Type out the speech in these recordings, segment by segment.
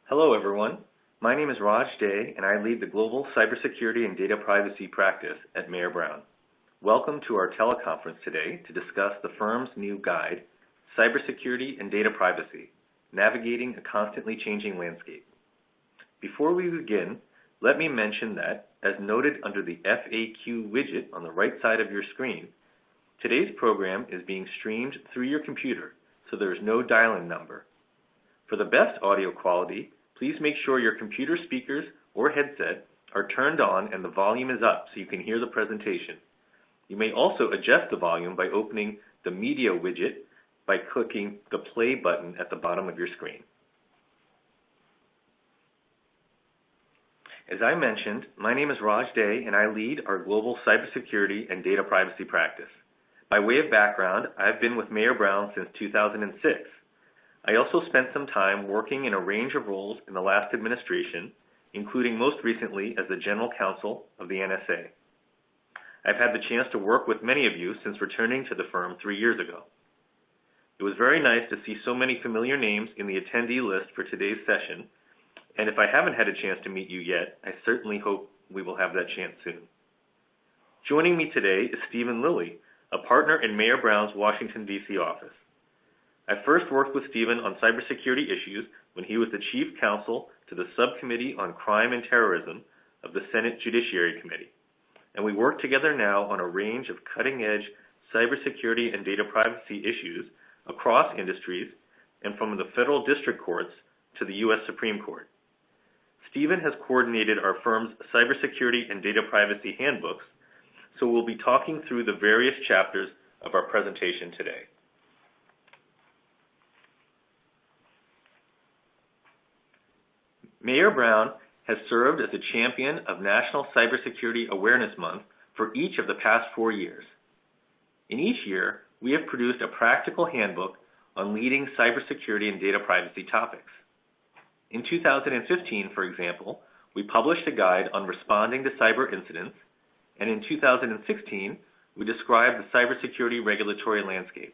Hello, everyone. My name is Raj Day, and I lead the Global Cybersecurity and Data Privacy practice at Mayer Brown. Welcome to our teleconference today to discuss the firm's new guide, Cybersecurity and Data Privacy, Navigating a Constantly Changing Landscape. Before we begin, let me mention that, as noted under the FAQ widget on the right side of your screen, today's program is being streamed through your computer, so there is no dial-in number. For the best audio quality, please make sure your computer speakers or headset are turned on and the volume is up so you can hear the presentation. You may also adjust the volume by opening the media widget by clicking the play button at the bottom of your screen. As I mentioned, my name is Raj Day, and I lead our Global Cybersecurity and Data Privacy practice. By way of background, I've been with Mayer Brown since 2006. I also spent some time working in a range of roles in the last administration, including most recently as the General Counsel of the NSA. I've had the chance to work with many of you since returning to the firm 3 years ago. It was very nice to see so many familiar names in the attendee list for today's session, and if I haven't had a chance to meet you yet, I certainly hope we will have that chance soon. Joining me today is Stephen Lilley, a partner in Mayer Brown's Washington, D.C. office. I first worked with Stephen on cybersecurity issues when he was the Chief Counsel to the Subcommittee on Crime and Terrorism of the Senate Judiciary Committee, and we work together now on a range of cutting-edge cybersecurity and data privacy issues across industries and from the federal district courts to the U.S. Supreme Court. Stephen has coordinated our firm's cybersecurity and data privacy handbooks, so we'll be talking through the various chapters of our presentation today. Mayer Brown has served as a champion of National Cybersecurity Awareness Month for each of the past 4 years. In each year, we have produced a practical handbook on leading cybersecurity and data privacy topics. In 2015, for example, we published a guide on responding to cyber incidents, and in 2016, we described the cybersecurity regulatory landscape.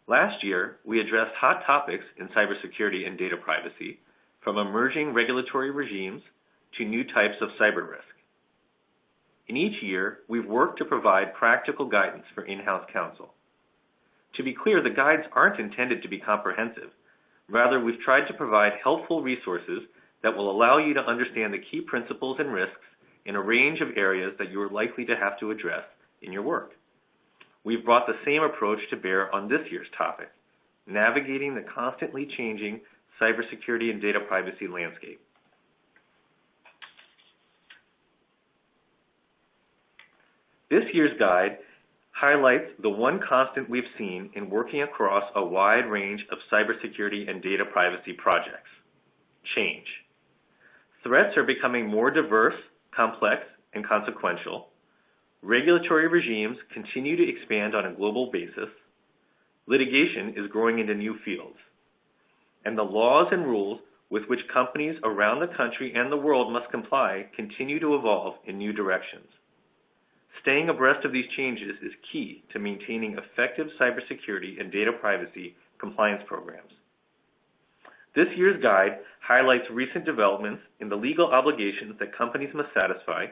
Last year, we addressed hot topics in cybersecurity and data privacy, from emerging regulatory regimes to new types of cyber risk. In each year, we've worked to provide practical guidance for in-house counsel. To be clear, the guides aren't intended to be comprehensive. Rather, we've tried to provide helpful resources that will allow you to understand the key principles and risks in a range of areas that you are likely to have to address in your work. We've brought the same approach to bear on this year's topic, navigating the constantly changing cybersecurity and data privacy landscape. This year's guide highlights the one constant we've seen in working across a wide range of cybersecurity and data privacy projects: change. Threats are becoming more diverse, complex, and consequential. Regulatory regimes continue to expand on a global basis. Litigation is growing into new fields. And the laws and rules with which companies around the country and the world must comply continue to evolve in new directions. Staying abreast of these changes is key to maintaining effective cybersecurity and data privacy compliance programs. This year's guide highlights recent developments in the legal obligations that companies must satisfy,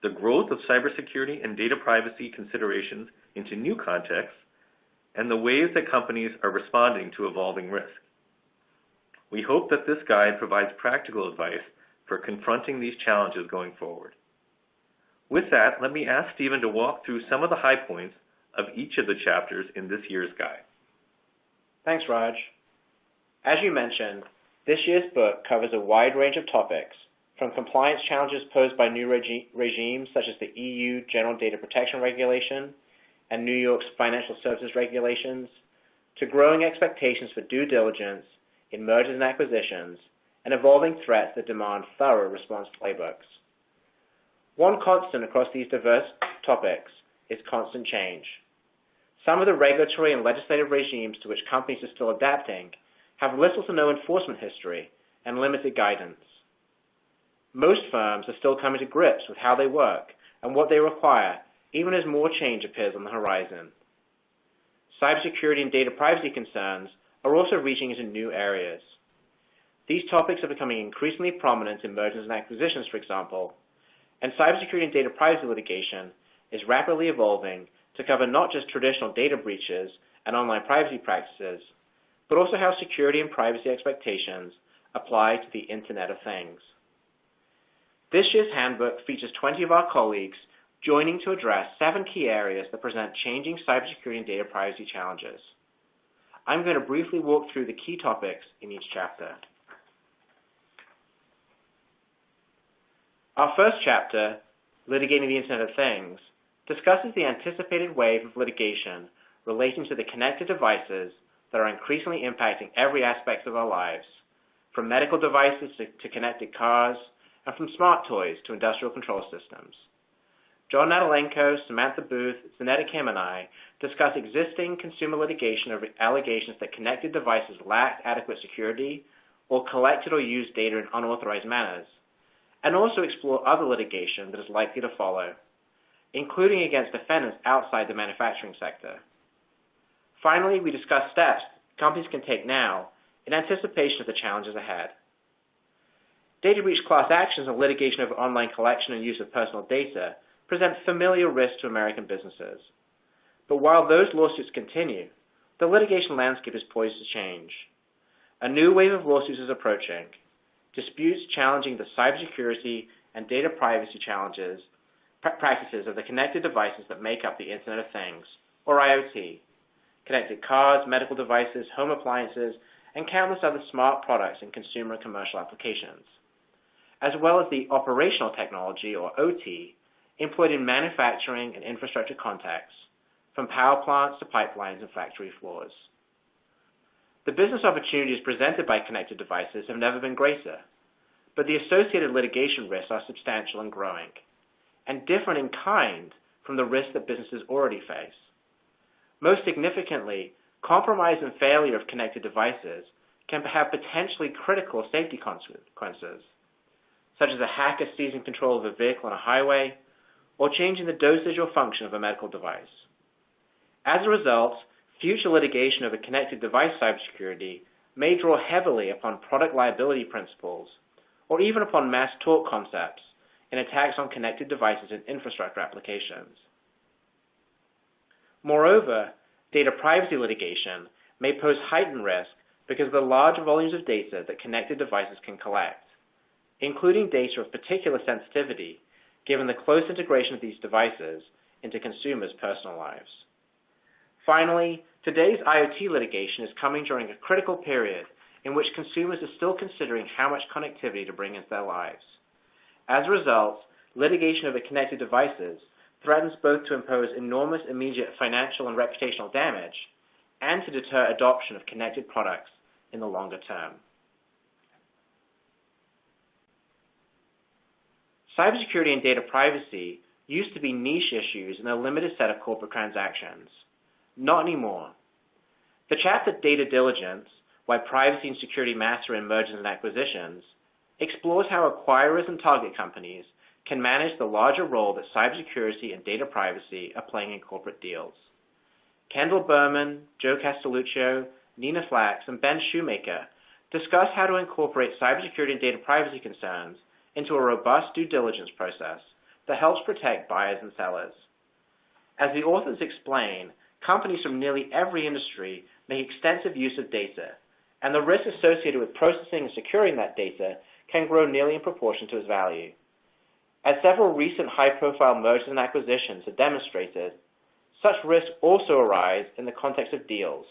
the growth of cybersecurity and data privacy considerations into new contexts, and the ways that companies are responding to evolving risk. We hope that this guide provides practical advice for confronting these challenges going forward. With that, let me ask Stephen to walk through some of the high points of each of the chapters in this year's guide. Thanks, Raj. As you mentioned, this year's book covers a wide range of topics, from compliance challenges posed by new regimes such as the EU General Data Protection Regulation and New York's Financial Services Regulations, to growing expectations for due diligence in mergers and acquisitions, and evolving threats that demand thorough response playbooks. One constant across these diverse topics is constant change. Some of the regulatory and legislative regimes to which companies are still adapting have little to no enforcement history and limited guidance. Most firms are still coming to grips with how they work and what they require, even as more change appears on the horizon. Cybersecurity and data privacy concerns are also reaching into new areas. These topics are becoming increasingly prominent in mergers and acquisitions, for example, and cybersecurity and data privacy litigation is rapidly evolving to cover not just traditional data breaches and online privacy practices, but also how security and privacy expectations apply to the Internet of Things. This year's handbook features 20 of our colleagues joining to address 7 key areas that present changing cybersecurity and data privacy challenges. I'm going to briefly walk through the key topics in each chapter. Our first chapter, Litigating the Internet of Things, discusses the anticipated wave of litigation relating to the connected devices that are increasingly impacting every aspect of our lives, from medical devices to connected cars, and from smart toys to industrial control systems. John Natalenko, Samantha Booth, Zanetta Kim, and I discuss existing consumer litigation over allegations that connected devices lack adequate security or collected or used data in unauthorized manners, and also explore other litigation that is likely to follow, including against defendants outside the manufacturing sector. Finally, we discuss steps companies can take now in anticipation of the challenges ahead. Data breach class actions and litigation over online collection and use of personal data present familiar risks to American businesses. But while those lawsuits continue, the litigation landscape is poised to change. A new wave of lawsuits is approaching, disputes challenging the cybersecurity and data privacy practices of the connected devices that make up the Internet of Things, or IoT, connected cars, medical devices, home appliances, and countless other smart products in consumer and commercial applications, as well as the operational technology, or OT, employed in manufacturing and infrastructure contexts, from power plants to pipelines and factory floors. The business opportunities presented by connected devices have never been greater, but the associated litigation risks are substantial and growing, and different in kind from the risks that businesses already face. Most significantly, compromise and failure of connected devices can have potentially critical safety consequences, such as a hacker seizing control of a vehicle on a highway, or changing the dosage or function of a medical device. As a result, future litigation over connected device cybersecurity may draw heavily upon product liability principles, or even upon mass tort concepts in attacks on connected devices and infrastructure applications. Moreover, data privacy litigation may pose heightened risk because of the large volumes of data that connected devices can collect, including data of particular sensitivity, given the close integration of these devices into consumers' personal lives. Finally, today's IoT litigation is coming during a critical period in which consumers are still considering how much connectivity to bring into their lives. As a result, litigation over connected devices threatens both to impose enormous immediate financial and reputational damage and to deter adoption of connected products in the longer term. Cybersecurity and data privacy used to be niche issues in a limited set of corporate transactions. Not anymore. The chapter Data Diligence, Why Privacy and Security Matter in Mergers and Acquisitions, explores how acquirers and target companies can manage the larger role that cybersecurity and data privacy are playing in corporate deals. Kendall Berman, Joe Castelluccio, Nina Flax, and Ben Shoemaker discuss how to incorporate cybersecurity and data privacy concerns into a robust due diligence process that helps protect buyers and sellers. As the authors explain, companies from nearly every industry make extensive use of data, and the risks associated with processing and securing that data can grow nearly in proportion to its value. As several recent high-profile mergers and acquisitions have demonstrated, such risks also arise in the context of deals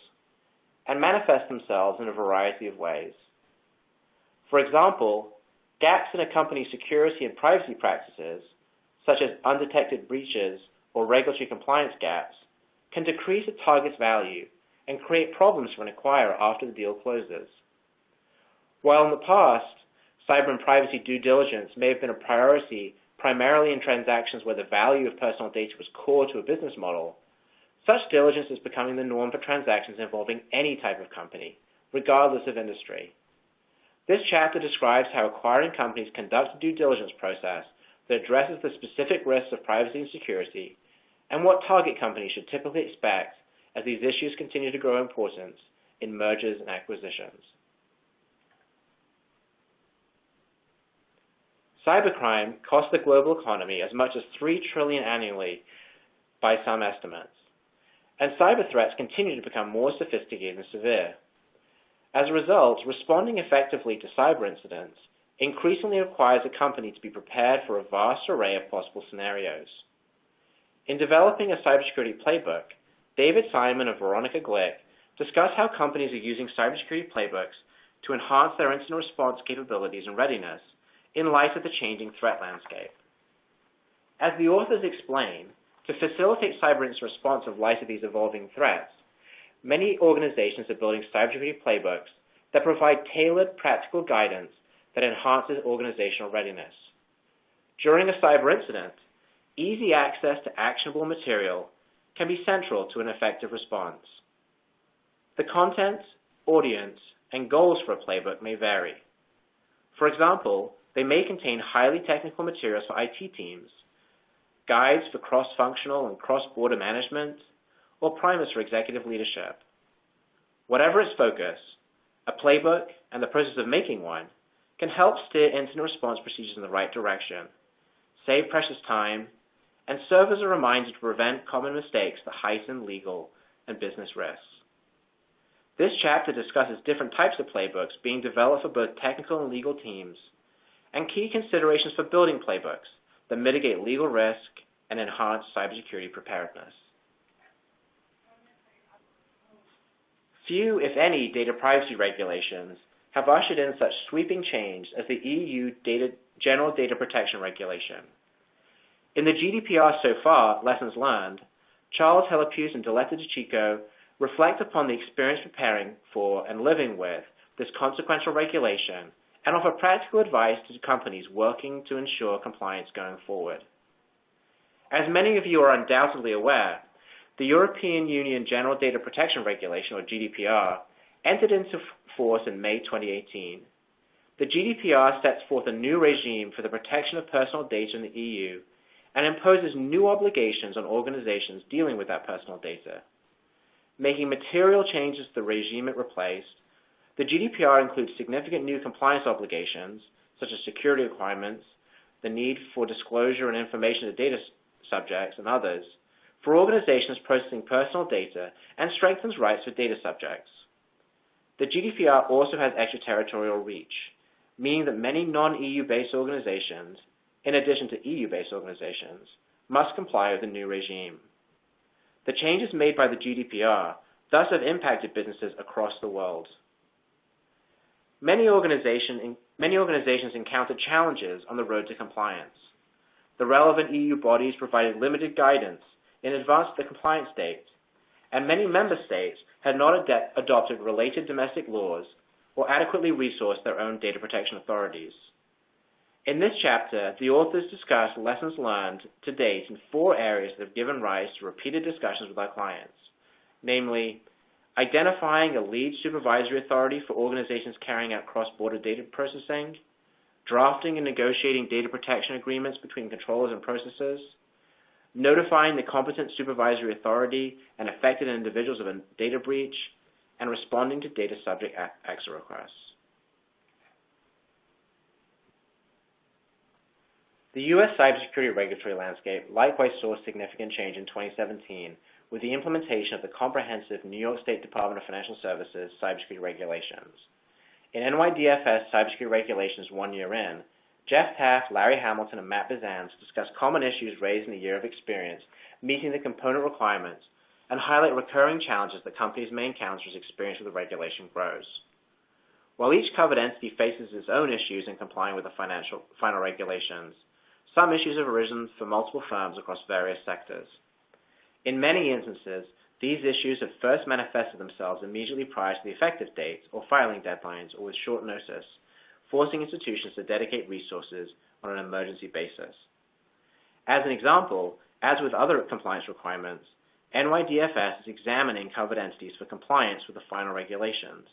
and manifest themselves in a variety of ways. For example, gaps in a company's security and privacy practices, such as undetected breaches or regulatory compliance gaps, can decrease a target's value and create problems for an acquirer after the deal closes. While in the past, cyber and privacy due diligence may have been a priority primarily in transactions where the value of personal data was core to a business model, such diligence is becoming the norm for transactions involving any type of company, regardless of industry. This chapter describes how acquiring companies conduct a due diligence process that addresses the specific risks of privacy and security, and what target companies should typically expect as these issues continue to grow in importance in mergers and acquisitions. Cybercrime costs the global economy as much as $3 trillion annually by some estimates, and cyber threats continue to become more sophisticated and severe. As a result, responding effectively to cyber incidents increasingly requires a company to be prepared for a vast array of possible scenarios. In developing a cybersecurity playbook, David Simon and Veronica Glick discuss how companies are using cybersecurity playbooks to enhance their incident response capabilities and readiness in light of the changing threat landscape. As the authors explain, to facilitate cyber incident response in light of these evolving threats, many organizations are building cybersecurity playbooks that provide tailored practical guidance that enhances organizational readiness. During a cyber incident, easy access to actionable material can be central to an effective response. The content, audience, and goals for a playbook may vary. For example, they may contain highly technical materials for IT teams, guides for cross-functional and cross-border management, or primers for executive leadership. Whatever its focus, a playbook and the process of making one can help steer incident response procedures in the right direction, save precious time, and serve as a reminder to prevent common mistakes that heighten legal and business risks. This chapter discusses different types of playbooks being developed for both technical and legal teams, and key considerations for building playbooks that mitigate legal risk and enhance cybersecurity preparedness. Few, if any, data privacy regulations have ushered in such sweeping change as the EU General Data Protection Regulation. In the GDPR so far, lessons learned, Charles Hellepuys and Diletta DiCicco reflect upon the experience preparing for and living with this consequential regulation and offer practical advice to companies working to ensure compliance going forward. As many of you are undoubtedly aware, the European Union General Data Protection Regulation, or GDPR, entered into force in May 2018. The GDPR sets forth a new regime for the protection of personal data in the EU and imposes new obligations on organizations dealing with that personal data. Making material changes to the regime it replaced, the GDPR includes significant new compliance obligations, such as security requirements, the need for disclosure and information to data subjects, and others, for organizations processing personal data, and strengthens rights for data subjects. The GDPR also has extraterritorial reach, meaning that many non-EU-based organizations, in addition to EU-based organizations, must comply with the new regime. The changes made by the GDPR thus have impacted businesses across the world. Many organizations encountered challenges on the road to compliance. The relevant EU bodies provided limited guidance in advance of the compliance date, and many member states had not adopted related domestic laws or adequately resourced their own data protection authorities. In this chapter, the authors discuss lessons learned to date in 4 areas that have given rise to repeated discussions with our clients, namely, identifying a lead supervisory authority for organizations carrying out cross-border data processing, drafting and negotiating data protection agreements between controllers and processors, notifying the competent supervisory authority and affected individuals of a data breach, and responding to data subject access requests. The U.S. cybersecurity regulatory landscape likewise saw significant change in 2017 with the implementation of the comprehensive New York State Department of Financial Services cybersecurity regulations. In NYDFS cybersecurity regulations 1 year in, Jeff Taft, Larry Hamilton, and Matt Bizans discuss common issues raised in a year of experience meeting the component requirements and highlight recurring challenges that companies may encounter as experience with the regulation grows. While each covered entity faces its own issues in complying with the final regulations, some issues have arisen for multiple firms across various sectors. In many instances, these issues have first manifested themselves immediately prior to the effective date or filing deadlines or with short notice, forcing institutions to dedicate resources on an emergency basis. As an example, as with other compliance requirements, NYDFS is examining covered entities for compliance with the final regulations.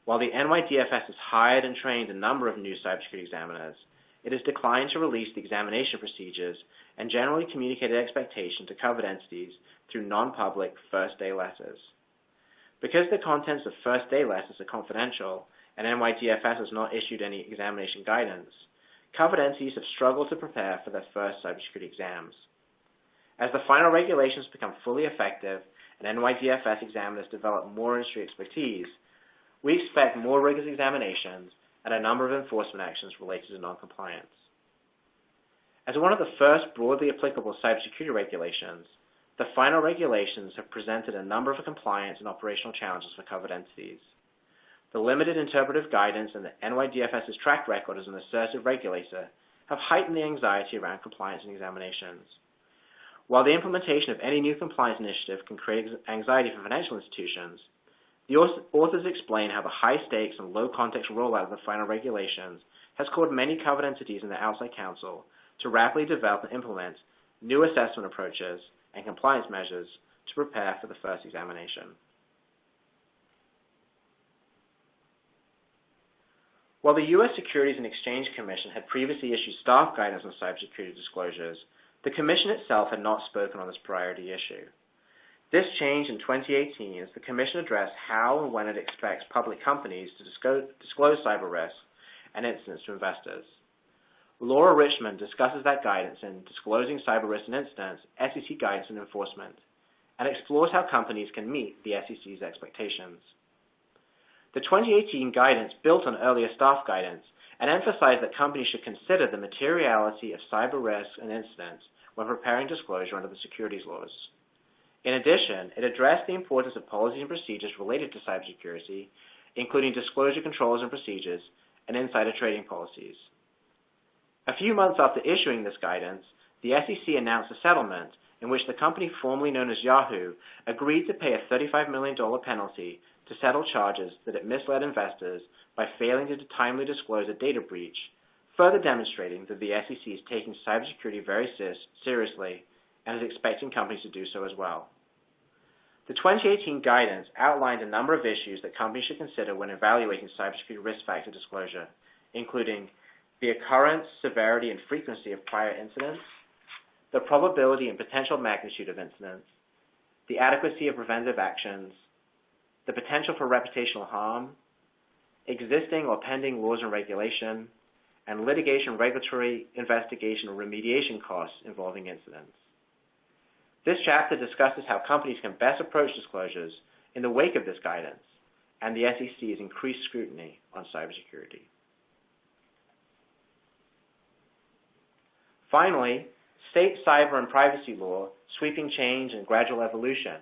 While the NYDFS has hired and trained a number of new cybersecurity examiners, it has declined to release the examination procedures and generally communicated expectation to covered entities through non-public first-day letters. Because the contents of first-day letters are confidential and NYDFS has not issued any examination guidance, covered entities have struggled to prepare for their first cybersecurity exams. As the final regulations become fully effective and NYDFS examiners develop more industry expertise, we expect more rigorous examinations and a number of enforcement actions related to noncompliance. As one of the first broadly applicable cybersecurity regulations, the final regulations have presented a number of compliance and operational challenges for covered entities. The limited interpretive guidance and the NYDFS's track record as an assertive regulator have heightened the anxiety around compliance and examinations. While the implementation of any new compliance initiative can create anxiety for financial institutions, the authors explain how the high stakes and low context rollout of the final regulations has caused many covered entities and their outside counsel to rapidly develop and implement new assessment approaches and compliance measures to prepare for the first examination. While the U.S. Securities and Exchange Commission had previously issued staff guidance on cybersecurity disclosures, the Commission itself had not spoken on this priority issue. This changed in 2018 as the Commission addressed how and when it expects public companies to disclose cyber risks and incidents to investors. Laura Richmond discusses that guidance in Disclosing Cyber Risks and Incidents, SEC Guidance and Enforcement, and explores how companies can meet the SEC's expectations. The 2018 guidance built on earlier staff guidance and emphasized that companies should consider the materiality of cyber risks and incidents when preparing disclosure under the securities laws. In addition, it addressed the importance of policies and procedures related to cybersecurity, including disclosure controls and procedures and insider trading policies. A few months after issuing this guidance, the SEC announced a settlement in which the company formerly known as Yahoo agreed to pay a $35 million penalty to settle charges that it misled investors by failing to timely disclose a data breach, further demonstrating that the SEC is taking cybersecurity very seriously and is expecting companies to do so as well. The 2018 guidance outlined a number of issues that companies should consider when evaluating cybersecurity risk factor disclosure, including the occurrence, severity, and frequency of prior incidents, the probability and potential magnitude of incidents, the adequacy of preventive actions, the potential for reputational harm, existing or pending laws and regulation, and litigation, regulatory, investigation, or remediation costs involving incidents. This chapter discusses how companies can best approach disclosures in the wake of this guidance and the SEC's increased scrutiny on cybersecurity. Finally, state cyber and privacy law, sweeping change and gradual evolution,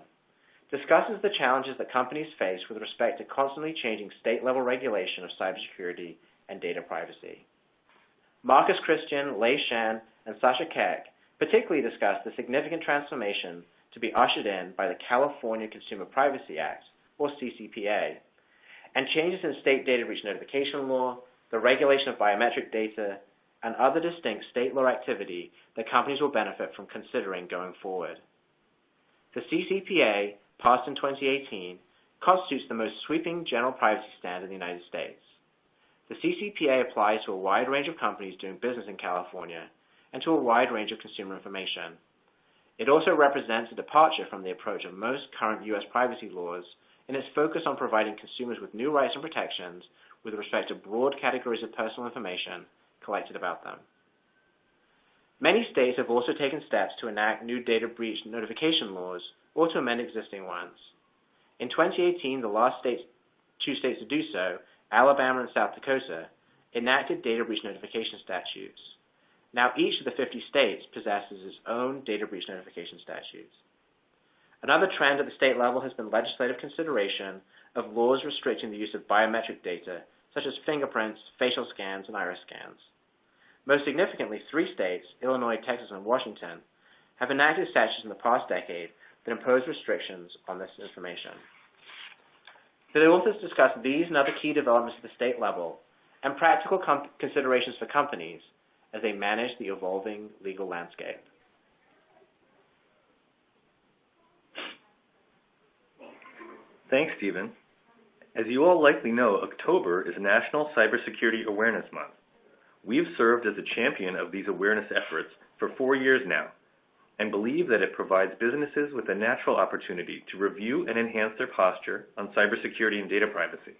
discusses the challenges that companies face with respect to constantly changing state-level regulation of cybersecurity and data privacy. Marcus Christian, Lei Shen, and Sasha Keck particularly discussed the significant transformation to be ushered in by the California Consumer Privacy Act, or CCPA, and changes in state data breach notification law, the regulation of biometric data, and other distinct state law activity that companies will benefit from considering going forward. The CCPA, passed in 2018, constitutes the most sweeping general privacy standard in the United States. The CCPA applies to a wide range of companies doing business in California and to a wide range of consumer information. It also represents a departure from the approach of most current U.S. privacy laws in its focus on providing consumers with new rights and protections with respect to broad categories of personal information collected about them. Many states have also taken steps to enact new data breach notification laws or to amend existing ones. In 2018, the last two states to do so, Alabama and South Dakota, enacted data breach notification statutes. Now each of the 50 states possesses its own data breach notification statutes. Another trend at the state level has been legislative consideration of laws restricting the use of biometric data, such as fingerprints, facial scans, and iris scans. Most significantly, 3 states, Illinois, Texas, and Washington, have enacted statutes in the past decade that impose restrictions on this information. The authors discuss these and other key developments at the state level and practical considerations for companies as they manage the evolving legal landscape. Thanks, Stephen. As you all likely know, October is National Cybersecurity Awareness Month. We've served as a champion of these awareness efforts for 4 years now and believe that it provides businesses with a natural opportunity to review and enhance their posture on cybersecurity and data privacy.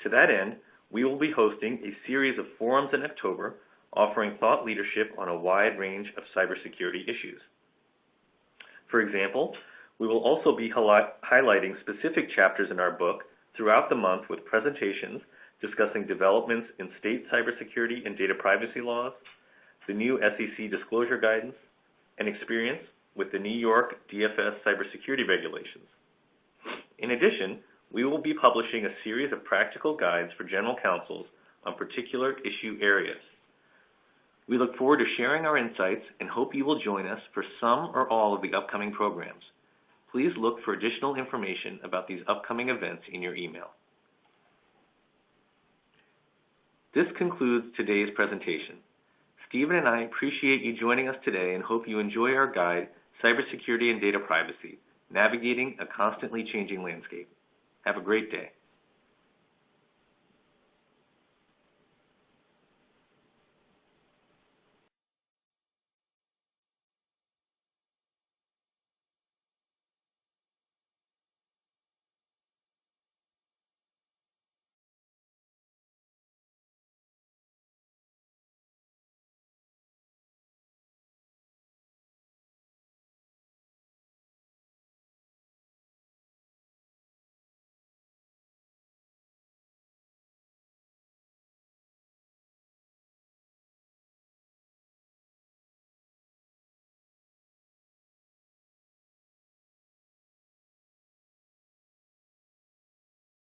To that end, we will be hosting a series of forums in October offering thought leadership on a wide range of cybersecurity issues. For example, we will also be highlighting specific chapters in our book throughout the month with presentations discussing developments in state cybersecurity and data privacy laws, the new SEC disclosure guidance, and experience with the New York DFS cybersecurity regulations. In addition, we will be publishing a series of practical guides for general counsels on particular issue areas. We look forward to sharing our insights and hope you will join us for some or all of the upcoming programs. Please look for additional information about these upcoming events in your email. This concludes today's presentation. Stephen and I appreciate you joining us today and hope you enjoy our guide, Cybersecurity and Data Privacy, Navigating a Constantly Changing Landscape. Have a great day.